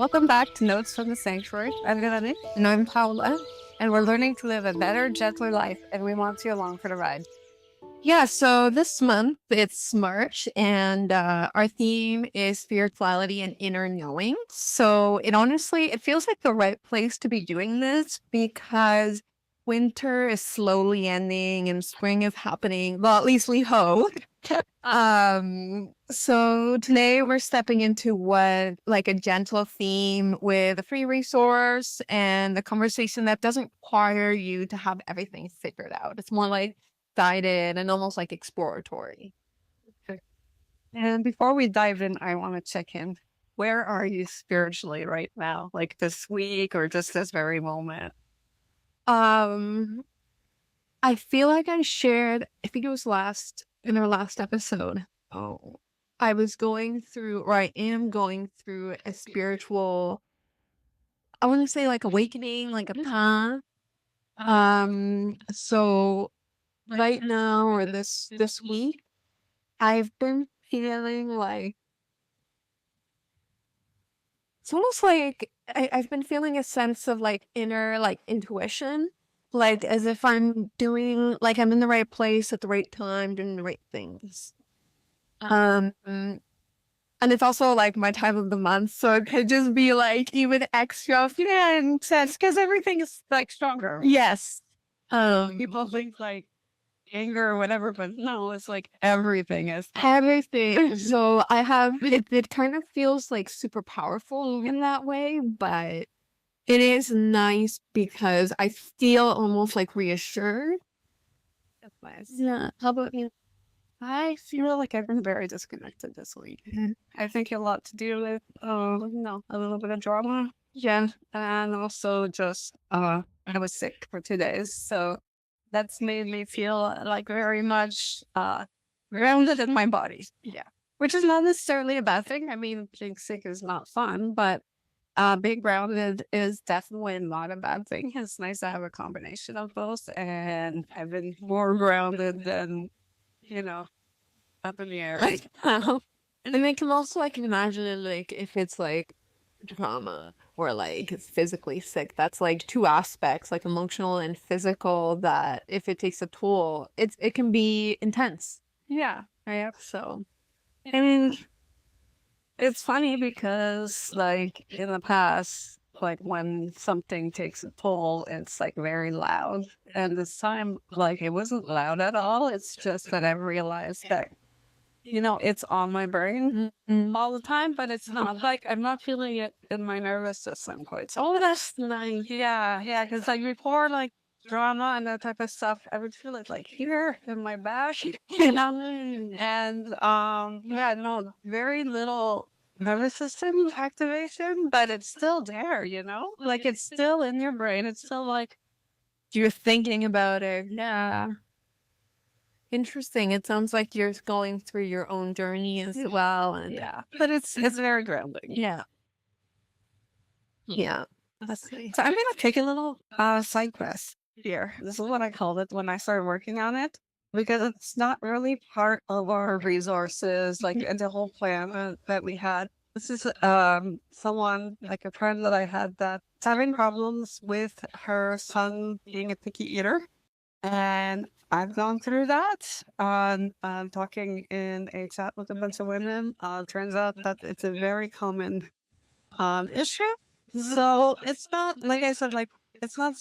Welcome back to Notes from the Sanctuary. I'm Véronique. And I'm Paola. And we're learning to live a better, gentler life, and we want you along for the ride. Yeah, so this month it's March, and our theme is spirituality and inner knowing. So it feels like the right place to be doing this because winter is slowly ending and spring is happening. Well, at least we hope. So today we're stepping into what like a gentle theme with a free resource and a conversation that doesn't require you to have everything figured out. It's more like guided and almost like exploratory. Okay. And before we dive in, I want to check in. Where are you spiritually right now? Like this week or just this very moment? Um, I feel like I shared, I think it was in our last episode. Oh, I was going through, or I am going through a spiritual, I want to say like awakening, like a path. So right now or this week, I've been feeling like it's almost like I've been feeling a sense of like inner like intuition, like as if I'm doing like I'm in the right place at the right time, doing the right things. And it's also like my time of the month, so it could just be like even extra feeling sense because everything is Like stronger. yes. People think like anger or whatever, but no, it's like everything is. Everything. So I have it kind of feels like super powerful in that way, but it is nice because I feel almost like reassured. That's nice. Yeah. How about you? I feel like I've been very disconnected this week. I think a lot to do with, a little bit of drama. Yeah. And also just, I was sick for 2 days. So that's made me feel like very much, grounded in my body. Yeah. Which is not necessarily a bad thing. I mean, being sick is not fun, but being grounded is definitely not a bad thing. It's nice to have a combination of both. And I've been more grounded than, up in the air right now. And then I can also like imagine it like if it's like trauma or like physically sick, that's like two aspects, like emotional and physical, that if it takes a toll, it can be intense. Yeah, so. I mean, it's funny because, like, in the past, like, when something takes a toll, it's, like, very loud. And this time, like, it wasn't loud at all. It's just that I realized that, it's on my brain all the time, but it's not, like, I'm not feeling it in my nervous system quite. So, Oh, that's nice. yeah, because, like, before, like, drama and that type of stuff, I would feel it, like, here in my back, and, yeah, no, very little nervous system activation, but it's still there, like it's still in your brain. It's still like You're thinking about it. Yeah. Interesting. It sounds like you're going through your own journey as well. And yeah, but it's very grounding. yeah. Yeah. That's nice. So I'm gonna take a little side quest here. This is what I called it when I started working on it because it's not really part of our resources, like the whole plan that we had. This is someone like a friend that I had that's having problems with her son being a picky eater, and I've gone through that. Talking in a chat with a bunch of women, turns out that it's a very common issue. So it's not like I said, like it's not.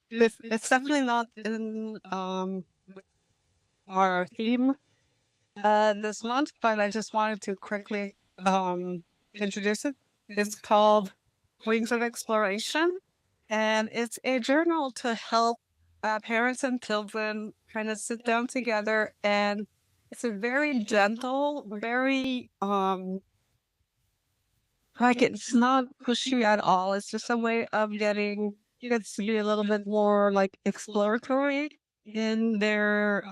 It's definitely not in our theme this month, but I just wanted to quickly introduce it. It's called Wings of Exploration, and it's a journal to help parents and children kind of sit down together, and it's a very gentle, very like it's not pushy at all. It's just a way of getting kids to be a little bit more like exploratory in their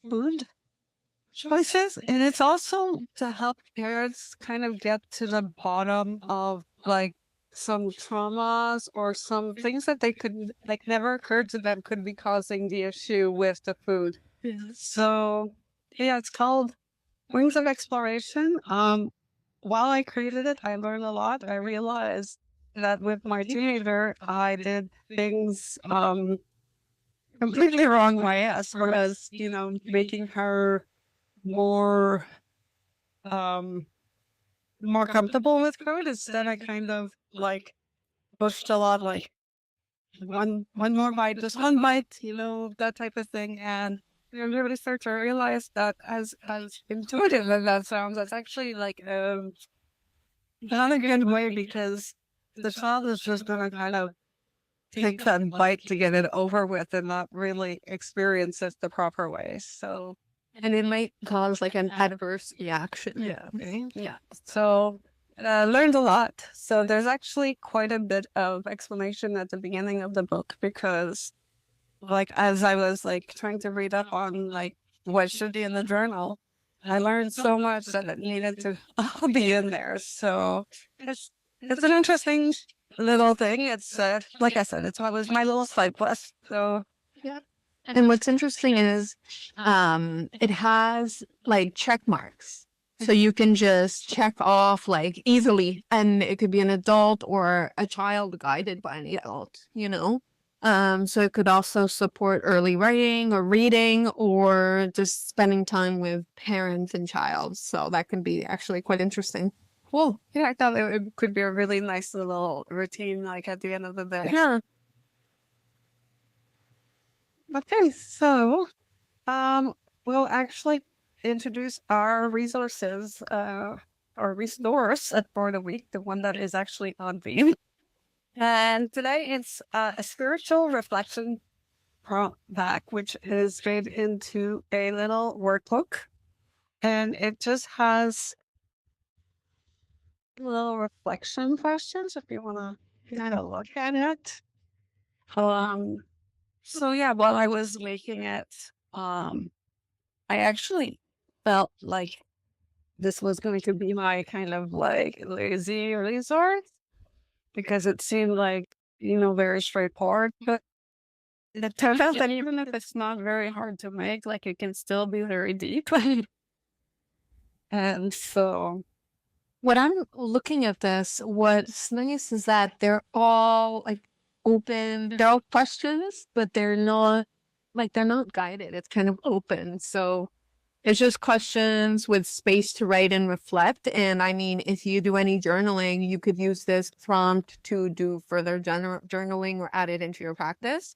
food choices. And it's also to help parents kind of get to the bottom of like some traumas or some things that they could like never occurred to them could be causing the issue with the food. So yeah, it's called Wings of Exploration. while I created it, I learned a lot. I realized that with my teenager, I did things completely wrong way as far as, making her more um more comfortable with code. Instead, I kind of like pushed a lot, like one more bite, just one bite, that type of thing. And really start to realize that as intuitive as that sounds, that's actually like not a good way, because the child is just gonna kind of take that bite to get it over with and not really experience it the proper way. So And it might cause like an adverse reaction. yeah. Right? Yeah. So learned a lot. So there's actually quite a bit of explanation at the beginning of the book, because like as I was like trying to read up on like what should be in the journal, I learned so much that it needed to all be in there. So it's an interesting little thing. It's like I said, it was my little side quest. So Yeah. And what's interesting is it has like check marks. So you can just check off like easily, and it could be an adult or a child guided by an adult, you know? So it could also support early writing or reading or just spending time with parents and child. So that can be actually quite interesting. Cool. yeah, I thought it could be a really nice little routine, like at the end of the day. Yeah. Okay, so um, we'll actually introduce our resources, or resource for the week, the one that is actually on theme. And today it's a spiritual reflection prompt back, which is made into a little workbook, and it just has little reflection questions if you want to kind of look at it. Um, so yeah, while I was making it, I actually felt like this was going to be my kind of like lazy resort, because it seemed like, very straightforward. But it turned out that even if it's not very hard to make, like it can still be very deep. And so, What I'm looking at this, what's nice is that they're all like open, they're all questions, but they're not guided. It's kind of open. So it's just questions with space to write and reflect. And I mean, if you do any journaling, you could use this prompt to do further journaling or add it into your practice.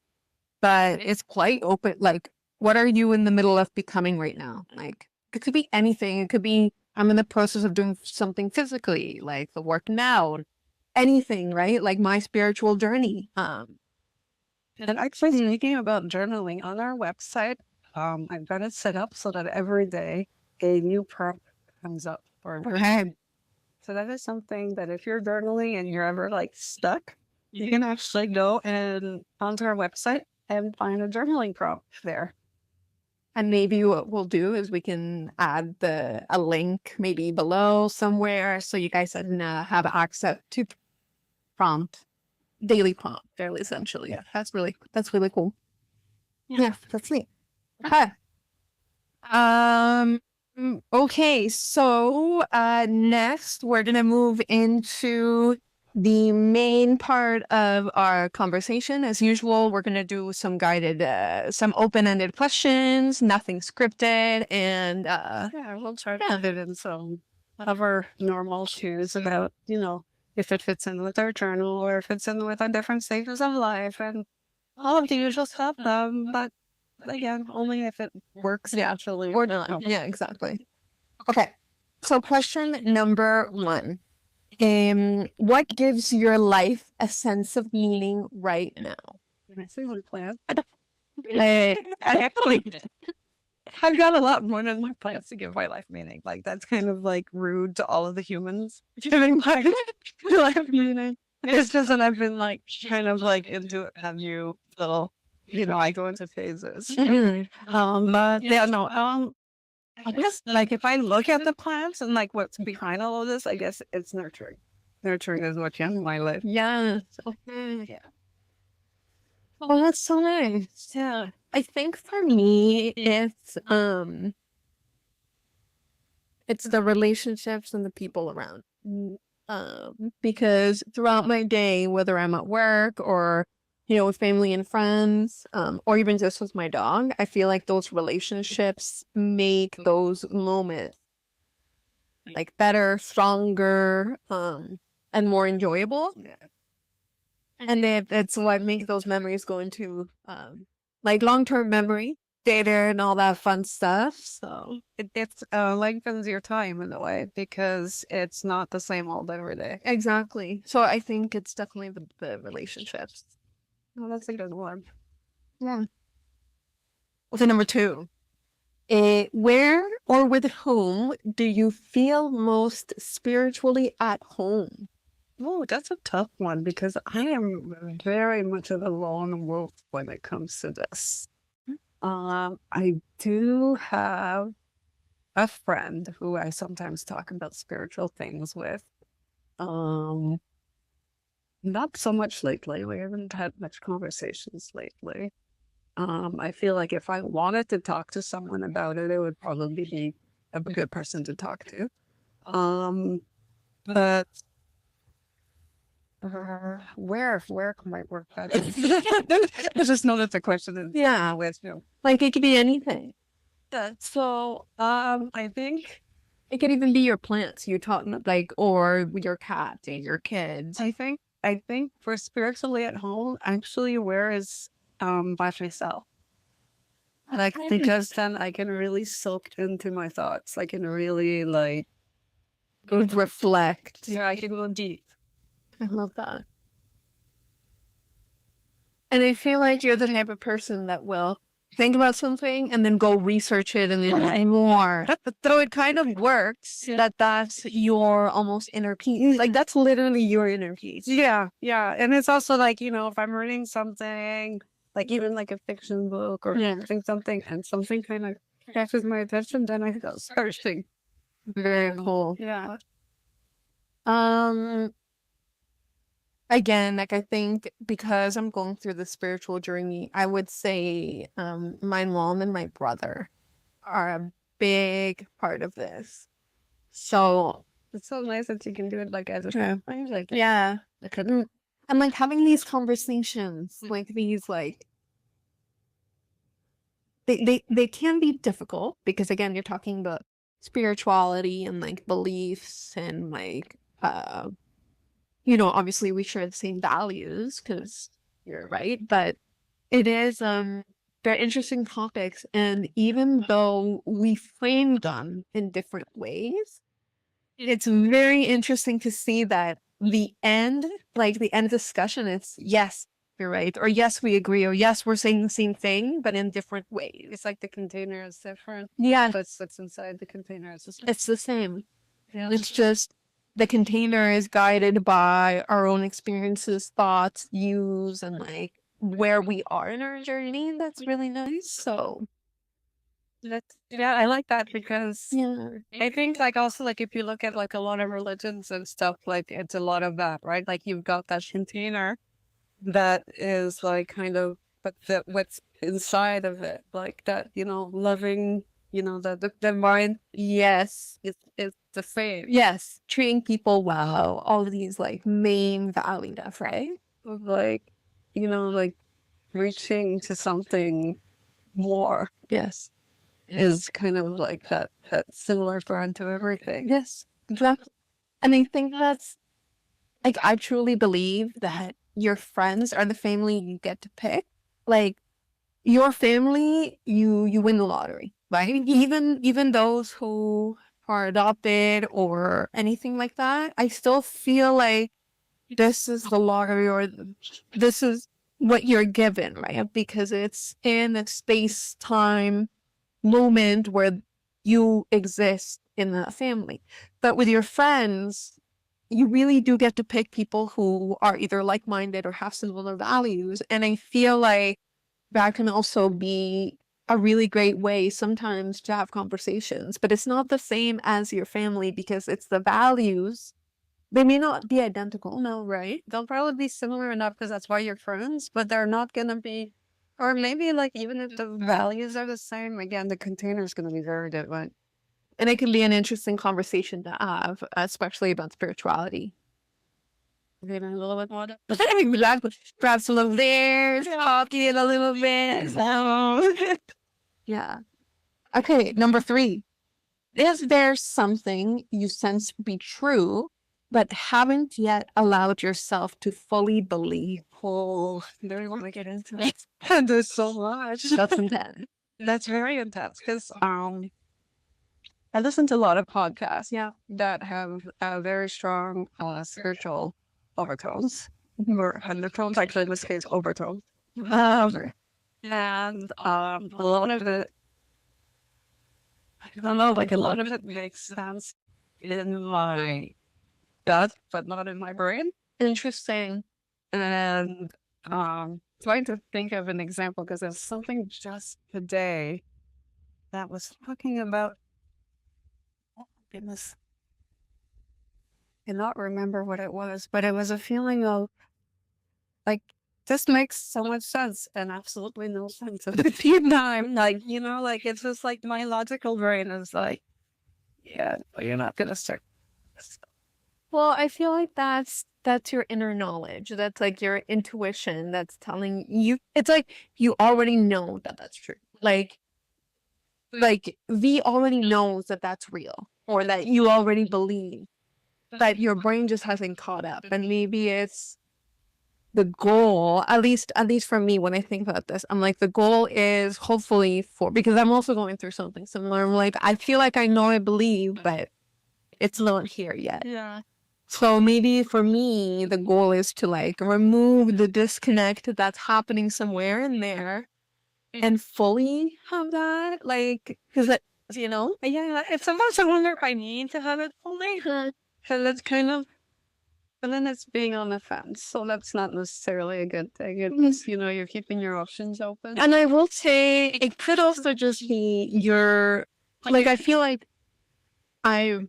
But it's quite open. Like, what are you in the middle of becoming right now? Like, it could be anything. It could be, I'm in the process of doing something physically, like the working out, anything, right? Like my spiritual journey. and actually speaking about journaling on our website, I've got it set up so that every day a new prompt comes up for our head. So that is something that if you're journaling and you're ever like stuck, you can actually go and onto our website and find a journaling prompt there. And maybe what we'll do is we can add a link maybe below somewhere so you guys can have access to prompt, daily prompt, fairly essentially. Yeah, that's really cool. Yeah, that's neat. Okay. Um, okay, so next we're gonna move into the main part of our conversation. As usual, we're gonna do some guided, some open-ended questions, nothing scripted, and Yeah, we'll try to fit in some of our normal cues about, if it fits in with our journal or if it's in with our different stages of life and all of the usual stuff. But again, only if it works naturally. or not. Oh. Yeah, exactly. Okay. So question number one. What gives your life a sense of meaning right now? Can I say one plan? I actually I've got a lot more than my plans to give my life meaning. Like that's kind of like rude to all of the humans giving my life meaning. It's just that I've been like kind of like into it. Have you little, I go into phases. But yeah, no. I guess like if I look at the plants and like what's behind all of this, I guess it's nurturing. Nurturing is what's in my life. Yeah. Okay. Yeah. Oh, that's so nice. Yeah. I think for me, it's It's the relationships and the people around. Because throughout my day, whether I'm at work or, with family and friends, or even just with my dog, I feel like those relationships make those moments like better, stronger, and more enjoyable. Yeah. And it's what makes those memories go into, like long-term memory, data and all that fun stuff. So It's lengthens your time in a way because it's not the same all every day. exactly. So I think it's definitely the relationships. Oh, that's a good one. Yeah. So number two, where or with whom do you feel most spiritually at home? Oh, that's a tough one because I am very much of a lone wolf when it comes to this. I do have a friend who I sometimes talk about spiritual things with. Um, Not so much lately. We haven't had much conversations lately. I feel like if I wanted to talk to someone about it, it would probably be a good person to talk to. But where can I work that? I just know that's a question. Yeah, With you. like it could be anything. So, I think It could even be your plants you're talking about, like, or your cat and your kids. I think for spiritually at home, actually, where is by myself. Like because then I can really soak into my thoughts. I can really like Reflect. yeah, I can go deep. I love that. And I feel like you're the type of person that will think about something and then go research it and then more. So it kind of works that that's your almost inner peace. Like that's literally your inner peace. Yeah, yeah. And it's also like, if I'm reading something, like even like a fiction book or Yeah. something and something kind of catches my attention, then I go searching. Very cool. Yeah. Um, Again, like I think because I'm going through the spiritual journey, I would say my mom and my brother are a big part of this. So It's so nice that you can do it like as a yeah. I was like, Yeah. I couldn't. And like having these conversations, like these like they can be difficult because again, you're talking about spirituality and like beliefs and like obviously we share the same values because you're right, but it is very interesting topics, and even though we frame them in different ways, it's very interesting to see that the end discussion is yes, you're right, or yes, we agree, or yes, we're saying the same thing, but in different ways. It's like the container is different, Yeah, but what's inside the container is just it's the same. yeah. It's just the container is guided by our own experiences, thoughts, views, and like where we are in our journey. That's really nice. So, Yeah, I like that because yeah. I think like also like if you look at like a lot of religions and stuff, like it's a lot of that, right? Like you've got that container that is like kind of but what's inside of it, like that, loving, that the mind Yes. is the same. Yes. Treating people well. All of these like main value stuff, right? Of like, like reaching to something more Yes. is kind of like that similar brand to everything. Yes. Exactly. And I think that's like I truly believe that your friends are the family you get to pick. Like your family, you win the lottery, right? Even those who are adopted or anything like that, I still feel like this is the lottery or this is what you're given, right? Because it's in a space time moment where you exist in the family. But with your friends, you really do get to pick people who are either like-minded or have similar values. And I feel like that can also be a really great way sometimes to have conversations, but it's not the same as your family because it's the values. They may not be identical, no, right? They'll probably be similar enough because that's why you're friends, but they're not gonna be, or maybe like even if the values are the same, again, the container is gonna be very different. And it can be an interesting conversation to have, especially about spirituality. Maybe a little bit more. Exactly. Grab some of theirs, talk it a little bit. Yeah. Okay, number 3. Is there something you sense to be true, but haven't yet allowed yourself to fully believe? Oh, I don't want to get into it. There's so much. That's intense. That's very intense because I listen to a lot of podcasts, Yeah. that have very strong spiritual overtones or undertones. Actually, in this case, overtones. Um, and a lot of it, I don't know, like a lot of it makes sense in my gut, but not in my brain. Interesting. And trying to think of an example because there's something just today that was talking about. Oh, goodness. Cannot remember what it was, but it was a feeling of like this makes so much sense and absolutely no sense at the same time. Like, like it's just like my logical brain is like, yeah, but you're not gonna start this. Well, I feel like that's your inner knowledge. That's like your intuition that's telling you. It's like you already know that that's true. Like V already knows that that's real, or that you already believe, but your brain just hasn't caught up. And maybe it's the goal, at least for me, when I think about this, I'm like, the goal is hopefully because I'm also going through something similar. I'm like, I feel like I know I believe, but it's not here yet. Yeah. So maybe for me, the goal is to like remove the disconnect that's happening somewhere in there and fully have that, like, because it, Yeah, it's sometimes I wonder if I need to have it fully. Because it's kind of, but then it's being on the fence. So that's not necessarily a good thing. It's, you're keeping your options open. and I will say it could also just be like, I feel like I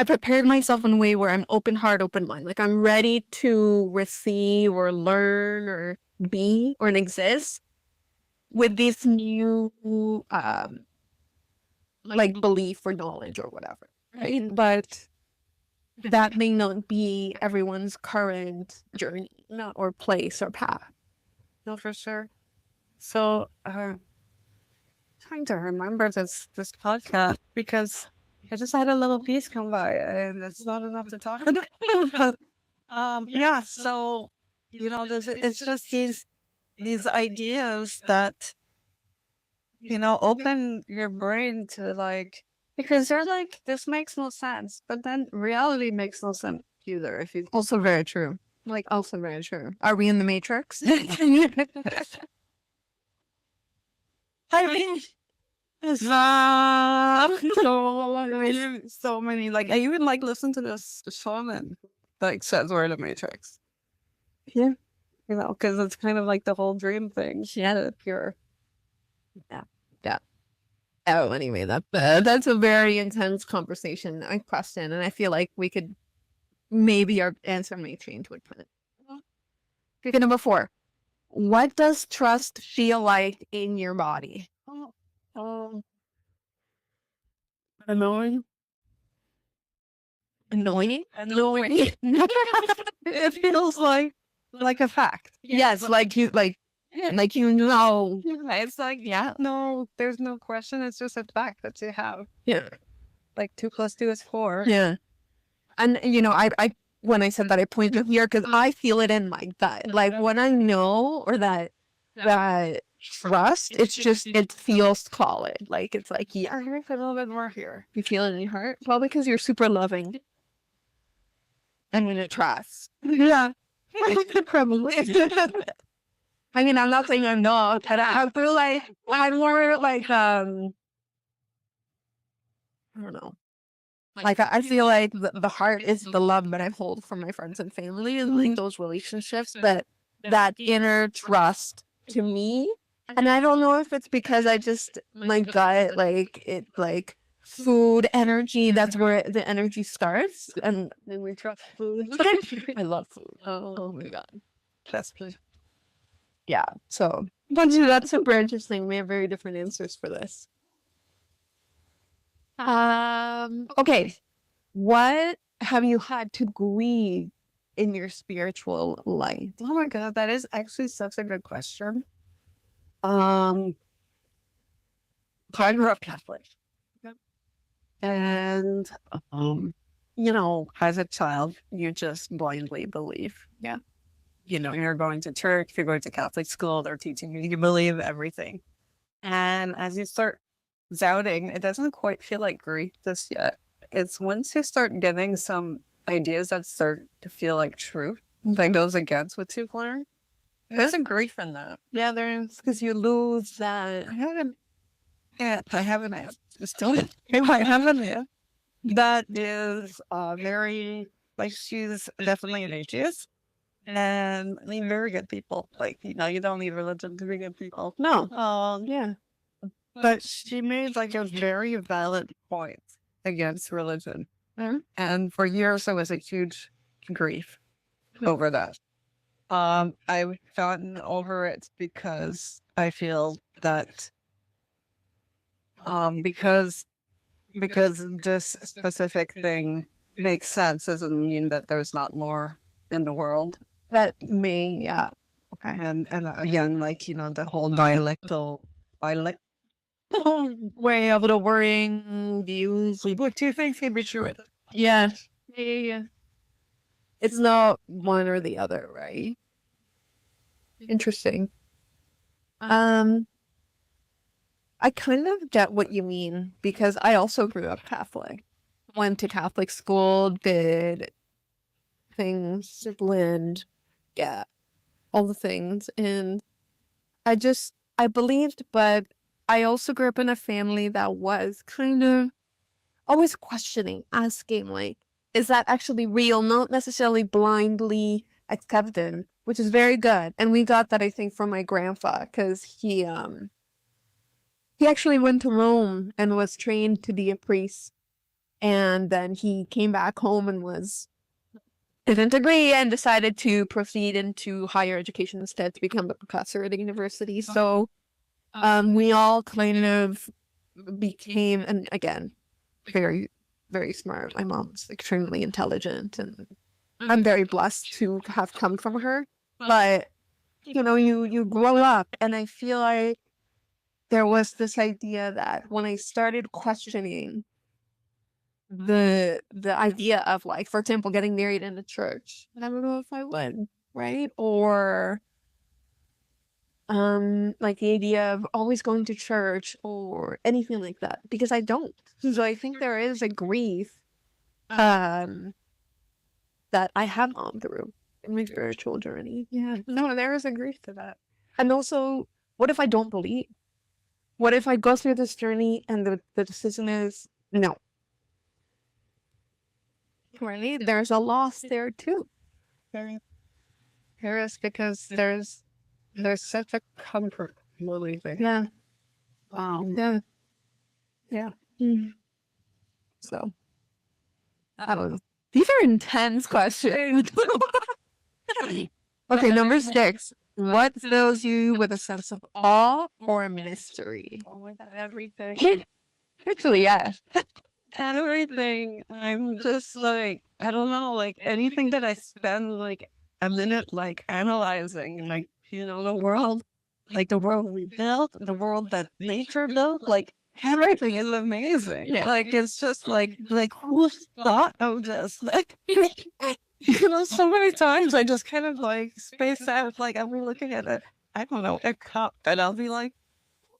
prepared myself in a way where I'm open heart, open mind. Like I'm ready to receive or learn or be or exist with this new like belief or knowledge or whatever. Right. But that may not be everyone's current journey, or place or path. No, for sure. So, trying to remember this podcast because I just had a little piece come by and it's not enough to talk about. Yeah. So, it's just these ideas that open your brain to like because they're like this makes no sense, but then reality makes no sense either. If you Also very true. Like also very true. Are we in the Matrix? I mean, so many. Like I even like listen to this shaman like says we're in the Matrix. Yeah. Because it's kind of like the whole dream thing. Yeah, pure. Yeah. Oh, anyway, that's a very intense conversation, a question, and I feel like we could maybe our answer may change with it. Okay, number 4. What does trust feel like in your body? Annoying. Annoying? Annoying. It feels like a fact. Yes, like you Yeah, it's like, yeah, no, there's no question. It's just a fact that you have. Yeah. Like 2 + 2 is 4. Yeah. And I when I said that I pointed here because I feel it in my gut. Like when I know or that trust, it's just it feels solid. Like it's like, yeah, I think a little bit more here. you feel it in your heart. Well, because you're super loving. And when it trusts. Yeah. Probably. I mean, I'm not saying I'm not, but I feel like I'm more like I don't know. Like I feel like the heart is the love that I hold for my friends and family and like those relationships, but that inner trust to me. And I don't know if it's because I just my gut, like it like food energy, that's where the energy starts. And Then we trust food. I love food. Oh my god. That's good. Yeah. So but yeah, that's super interesting. We have very different answers for this. Okay. What have you had to grieve in your spiritual life? Oh my God, that is actually such a good question. Um, so I grew up Catholic. Yep. And, um, as a child, you just blindly believe. Yeah. You're going to church, you're going to Catholic school, they're teaching you, you believe everything. And as you start doubting, it doesn't quite feel like grief just yet. It's once you start getting some ideas that start to feel like truth, that goes against what you've learned. There's a grief in that. Yeah, there is, because you lose that. I haven't, I haven't, still, I haven't yet. That is very, like, she's definitely an atheist. And I mean, very good people. Like, you don't need religion to be good people. No. Yeah. But she made like a very valid point against religion. And for years, there was a huge grief over that. I've gotten over it because I feel that, because this specific thing makes sense doesn't mean that there's not more in the world. That may, yeah. Okay. And again, like, the whole dialectal way of the worrying views. what do you think can be true? Yeah. Yeah. It's not one or the other, right? Interesting. I kind of get what you mean because I also grew up Catholic. Went to Catholic school, did things, blend, yeah, all the things. And I believed, but I also grew up in a family that was kind of always questioning, asking, like, is that actually real? Not necessarily blindly accepted, which is very good. And we got that, I think, from my grandpa, because he actually went to Rome and was trained to be a priest. And then he came back home and didn't agree and decided to proceed into higher education instead to become a professor at a university. So we all kind of became, and again, very, very smart. My mom's extremely intelligent, and I'm very blessed to have come from her. But, you grow up, and I feel like there was this idea that when I started questioning the idea of, like, for example, getting married in a church, and I don't know if I would, right? Or like the idea of always going to church or anything like that, because I don't. So I think there is a grief that I have gone through in my spiritual journey. Yeah, no, there is a grief to that. And also, what if I don't believe? What if I go through this journey and the decision is no? Right? There's a loss there too. There is, because there's such a comfort in believing. Yeah. Yeah. Yeah. So, I don't know. These are intense questions. Okay, number 6. What fills you with a sense of awe or mystery? Oh my God, everything. Actually, yes. Everything. I'm just like, I don't know, like anything that I spend like a minute like analyzing, like, the world, like the world we built, the world that nature built, like everything is amazing. Yeah. Like it's just like who thought of this? Like so many times I just kind of like space out, like I'll be looking at it, I don't know, a cup, and I'll be like,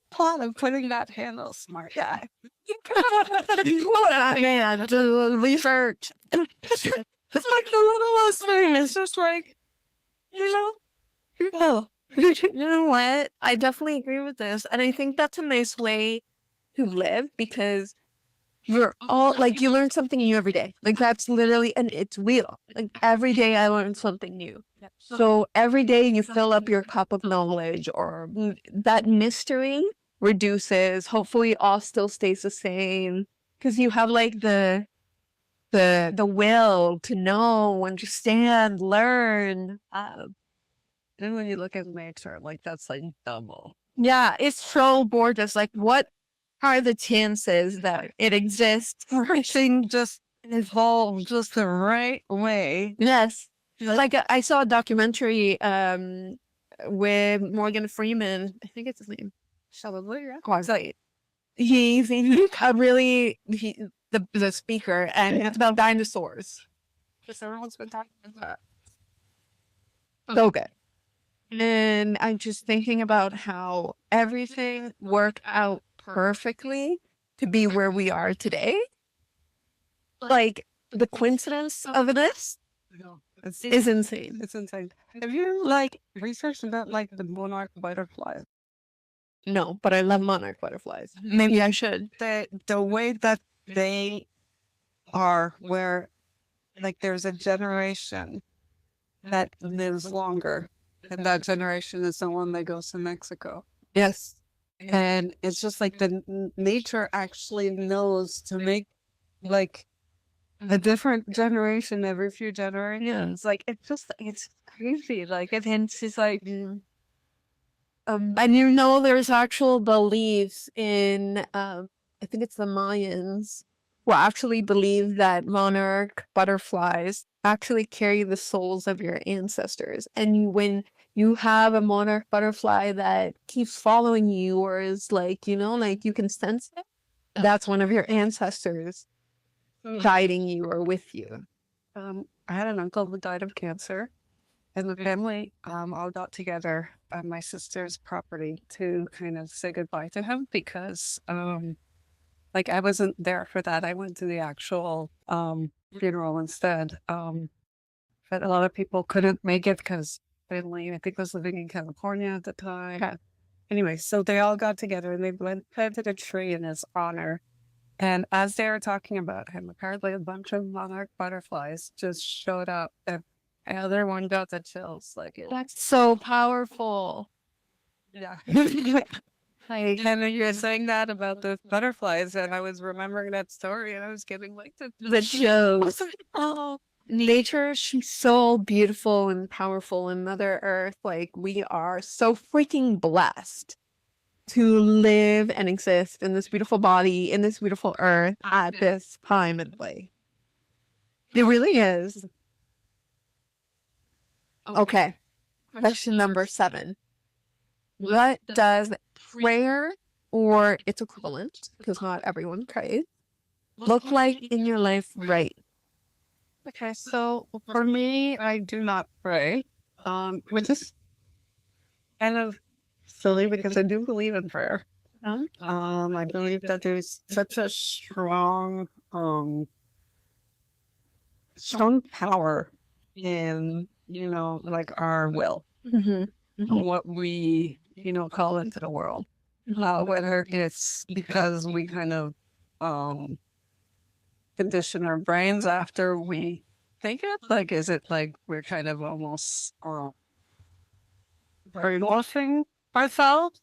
plot of putting that handle smart guy. Man, the research. It's like the littlest thing. It's just like, Oh, you know what? I definitely agree with this. And I think that's a nice way to live, because you're all like, you learn something new every day. Like, that's literally, and it's real. Like, every day I learn something new. So every day you fill up your cup of knowledge, or that mystery reduces. Hopefully all still stays the same, because you have like the will to know, understand, learn. then when you look at nature, like that's like double. Yeah, it's so gorgeous. Like, what are the chances that it exists? Everything just evolved just the right way. Yes. Like I saw a documentary with Morgan Freeman. I think it's his name. Probably, yeah. Oh, so he's a really the speaker, and it's about dinosaurs. Because everyone's been talking about So good. And I'm just thinking about how everything worked out perfectly to be where we are today. Like the coincidence of this that. is insane. It's insane. Have you like researched about like the monarch butterflies? No, but I love monarch butterflies. Maybe I should. The way that they are, where like there's a generation that lives longer, and that generation is the one that goes to Mexico. Yes. And it's just like the nature actually knows to make like a different generation every few generations. Like it's crazy. Like it's like And you know, there's actual beliefs in, I think it's the Mayans, who actually believe that monarch butterflies actually carry the souls of your ancestors. And when you have a monarch butterfly that keeps following you, or is like, you know, like you can sense it, that's one of your ancestors guiding you or with you. I had an uncle who died of cancer, and the family all got together on my sister's property to kind of say goodbye to him because like I wasn't there for that. I went to the actual funeral instead. But a lot of people couldn't make it because family, I think, was living in California at the time. Okay. Anyway, so they all got together and they planted a tree in his honor. And as they were talking about him, apparently a bunch of monarch butterflies just showed up, and everyone got the chills. Like it, That's so powerful. yeah. Like, And then you were saying that about the butterflies, and I was remembering that story, and I was getting like the jokes. Oh, nature, she's so beautiful and powerful, and Mother Earth, like, we are so freaking blessed to live and exist in this beautiful body, in this beautiful earth at this time and place. It really is. Okay, question number 7. What does prayer or its equivalent, because not everyone prays, look like in your life right? Okay, so for me, I do not pray, which is kind of silly because I do believe in prayer. I believe that there's such a strong power in, like our will, Mm-hmm. what we, call into the world. Whether it's because we kind of condition our brains after we think it, like, is it like we're kind of almost brainwashing ourselves?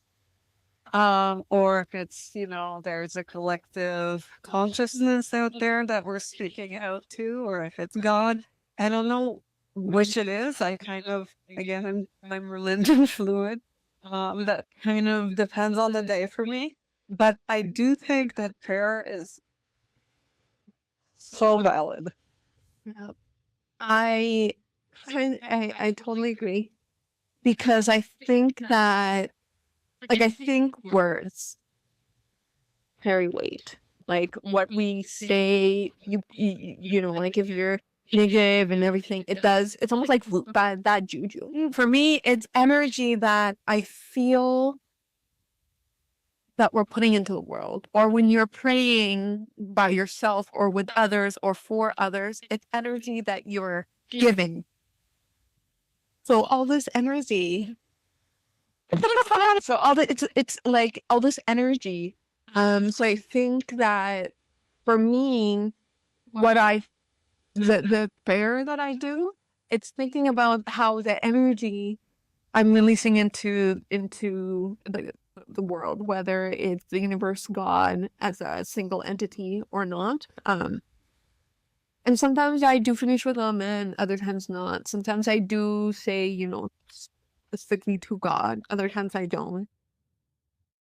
Or if it's, there's a collective consciousness out there that we're speaking out to, or if it's God. I don't know which it is. I kind of, again, I'm religion fluid. That kind of depends on the day for me. But I do think that prayer is so valid. Yep. I totally agree, because I think that, like, I think words carry weight. Like what we say, you know, like if you're negative and everything, it's almost like that juju. For me, it's energy that I feel that we're putting into the world. Or when you're praying by yourself or with others or for others, it's energy that you're giving. So all this energy, so all the it's like all this energy. So I think that for me, what I the prayer that I do, it's thinking about how the energy I'm releasing into the world, whether it's the universe, God as a single entity or not. And sometimes I do finish with them, and other times not. Sometimes I do say, you know, specifically to God. Other times I don't.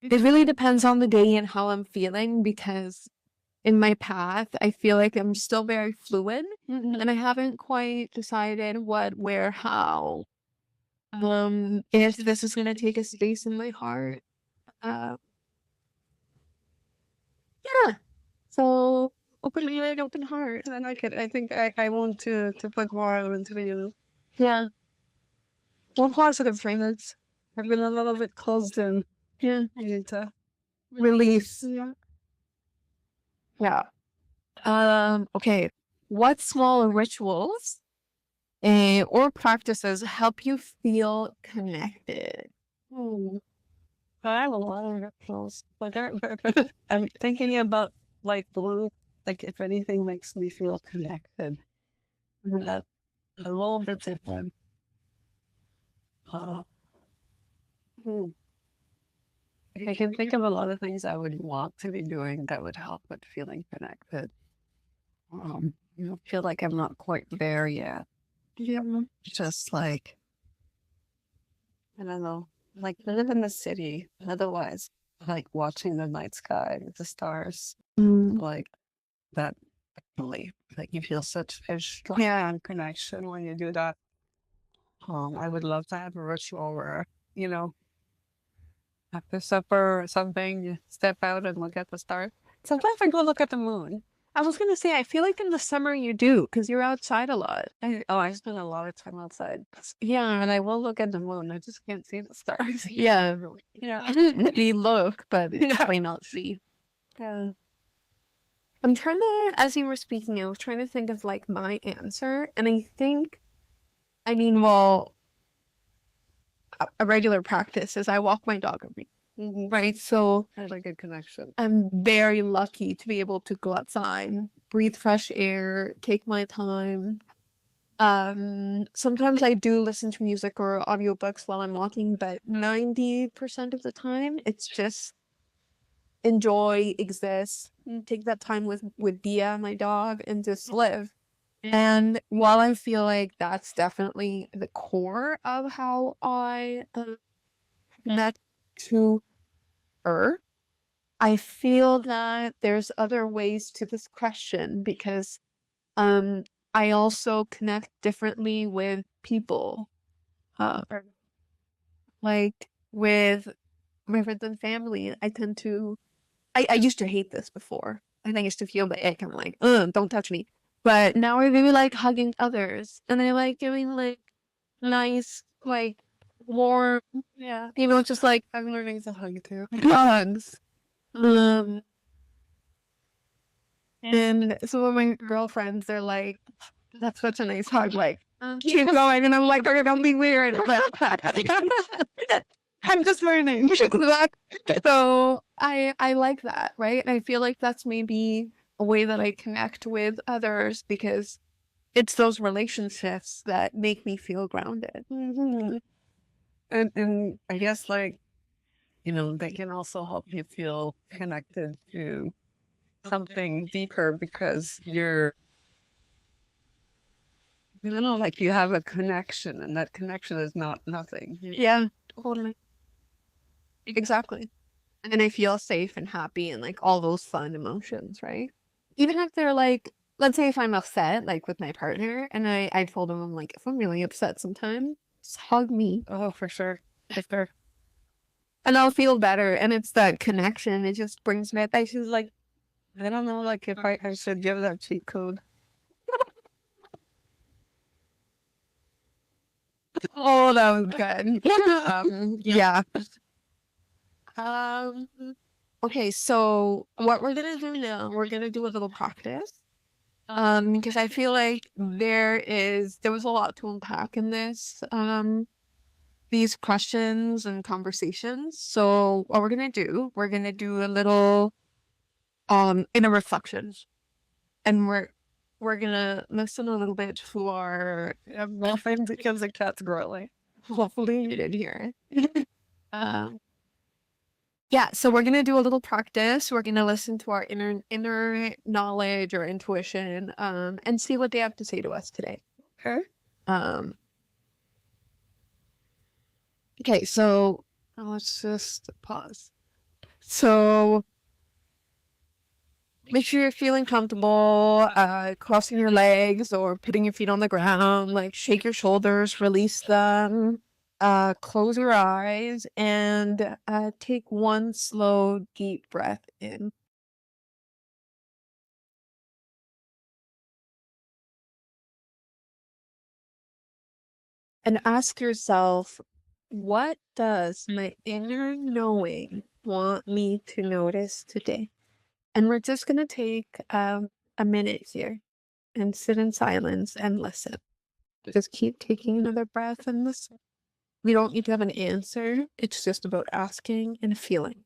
it really depends on the day and how I'm feeling, because in my path, I feel like I'm still very fluid, and I haven't quite decided what, where, how. If this is gonna take a space in my heart. Uh, yeah. So open mind, open heart. And I think I want to put more into you. Yeah. More positive things. I've been a little bit closed in. Yeah. I need to Release. yeah. Yeah. Okay. What small rituals or practices help you feel connected? Hmm. I have a lot of rituals, but I'm thinking about like blue, like if anything makes me feel connected. That a little bit different. Uh, hmm. I can think of a lot of things I would want to be doing that would help with feeling connected. Feel like I'm not quite there yet. Yeah, just like I don't know, like live in the city. Otherwise, like watching the night sky with the stars, Mm. like that. Really, like you feel such a strong connection when you do that. I would love to have a ritual where after supper or something, you step out and look at the stars. Sometimes I go look at the moon. I was gonna say, I feel like in the summer you do, because you're outside a lot. I spend a lot of time outside. Yeah, and I will look at the moon. I just can't see the stars. Yeah. Yeah. We look, but probably not see. Yeah. I'm trying to, as you were speaking, I was trying to think of like my answer, and I think, I mean, well, a regular practice is I walk my dog every day, right? So I have a good connection. I'm very lucky to be able to go outside, breathe fresh air, take my time. Sometimes I do listen to music or audiobooks while I'm walking, but 90% of the time it's just enjoy, exist, take that time with Dia, my dog, and just live. And while I feel like that's definitely the core of how I connect to her, I feel that there's other ways to this question, because um I also connect differently with people. Uh, like with my friends and family, I tend to I used to hate this before. And I used to feel the ick. I'm like, don't touch me. But now I really like hugging others. And I like giving like nice, like warm, Yeah. just like I'm learning to hug too. hugs. Um, and some of my girlfriends, they're like, that's such a nice hug. Like, keep going. And I'm like, okay, don't be weird. I'm just learning. So I like that, right? And I feel like that's maybe a way that I connect with others, because it's those relationships that make me feel grounded. And I guess like, they can also help you feel connected to something deeper because like you have a connection and that connection is not nothing. Yeah, totally. Exactly. And then I feel safe and happy and like all those fun emotions, right? Even if they're like, let's say if I'm upset, like with my partner, and I told him, I'm like, if I'm really upset sometime, just hug me. Oh, for sure. For sure. And I'll feel better. And it's that connection. It just brings me, I just like, I don't know, like if I should give that cheat code. oh, that was good. Yeah. Um, okay, so what we're gonna do now, we're gonna do a little practice. Because I feel like there was a lot to unpack in this, these questions and conversations. So what we're gonna do a little, inner reflection, and we're gonna listen a little bit to our, I'm laughing because the cat's growling. hopefully you did hear it. Um, yeah, so we're gonna do a little practice. We're gonna listen to our inner knowledge or intuition, and see what they have to say to us today. Okay. Um, okay, so Now let's just pause. So make sure you're feeling comfortable, crossing your legs or putting your feet on the ground. Like shake your shoulders, release them, close your eyes, and take one slow, deep breath in. And ask yourself, what does my inner knowing want me to notice today? And we're just going to take a minute here and sit in silence and listen. Just keep taking another breath and listen. We don't need to have an answer. It's just about asking and feeling.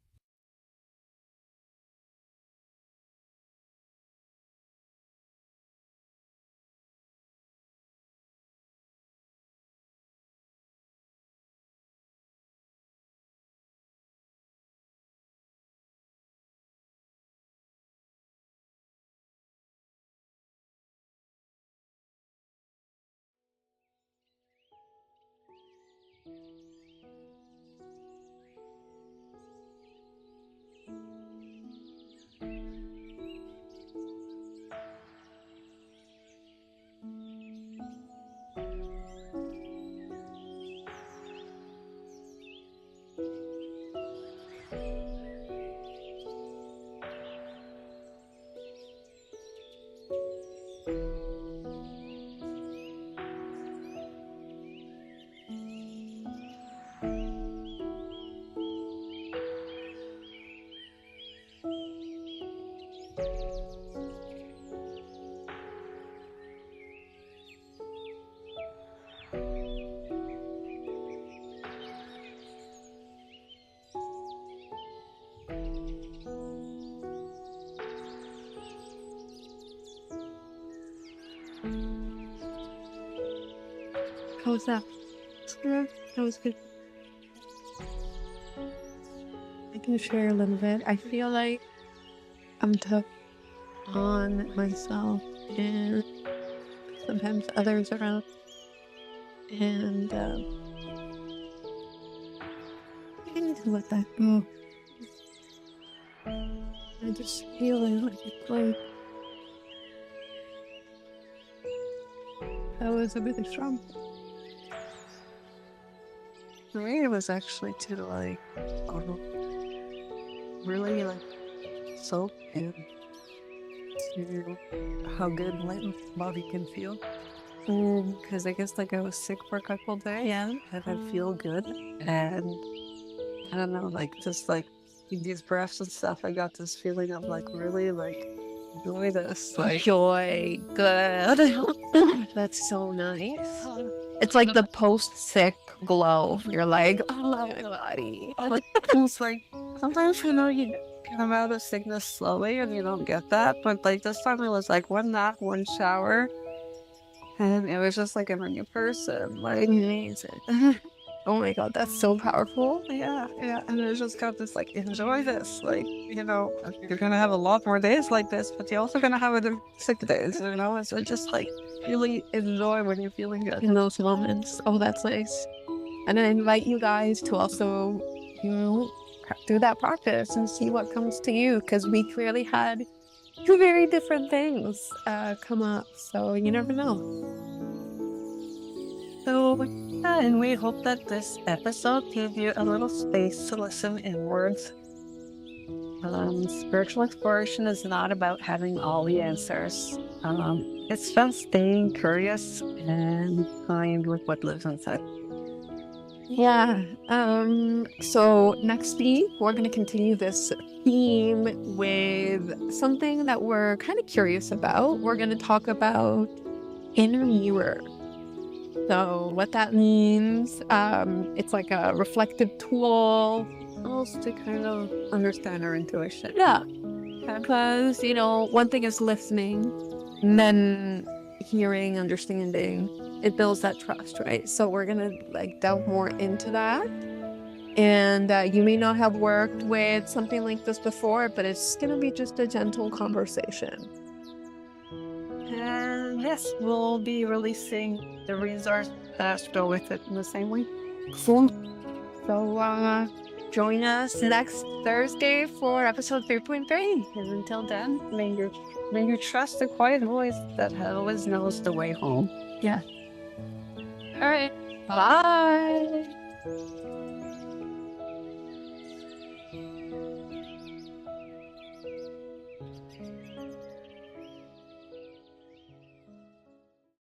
How was that? Yeah, that was good. I can share a little bit. I feel like I'm tough on myself and sometimes others around. And I need to let that go. I just feel it like that was a bit strong. For me, it was actually to like really like soak into how good my body can feel. Because I guess like I was sick for a couple days, and I feel good, and I don't know, like just like in these breaths and stuff, I got this feeling of like really like enjoy this, like Joy, good. That's so nice. It's like the post-sick glow. You're like, oh my body. it's like sometimes you know you come out of sickness slowly and you don't get that, but like this time it was like one nap, one shower, and it was just like I'm a new person, like Amazing. Oh my god, that's so powerful. yeah, and I just got this like enjoy this, like you know you're gonna have a lot more days like this, but you're also gonna have other sick days, you know. And so just like really enjoy when you're feeling good. In those moments. Oh, that's nice. And I invite you guys to also, you know, do that practice and see what comes to you, because we clearly had two very different things come up. So you never know. So yeah, and we hope that this episode gave you a little space to listen inwards. Spiritual exploration is not about having all the answers. It's about staying curious and kind with what lives inside. Yeah. So next week we're gonna continue this theme with something that we're kind of curious about. We're gonna talk about inner mirror. So what that means, it's like a reflective tool. Also to kind of understand our intuition. Yeah. Because, you know, one thing is listening, and then hearing, understanding. It builds that trust, right? So we're gonna like delve more into that. And you may not have worked with something like this before, but it's gonna be just a gentle conversation. And yes, we'll be releasing the resource that go with it in the same way. Cool. So join us next Thursday for episode 3.3. And until then, may you trust the quiet voice that always knows the way home. Yeah. All right. Bye.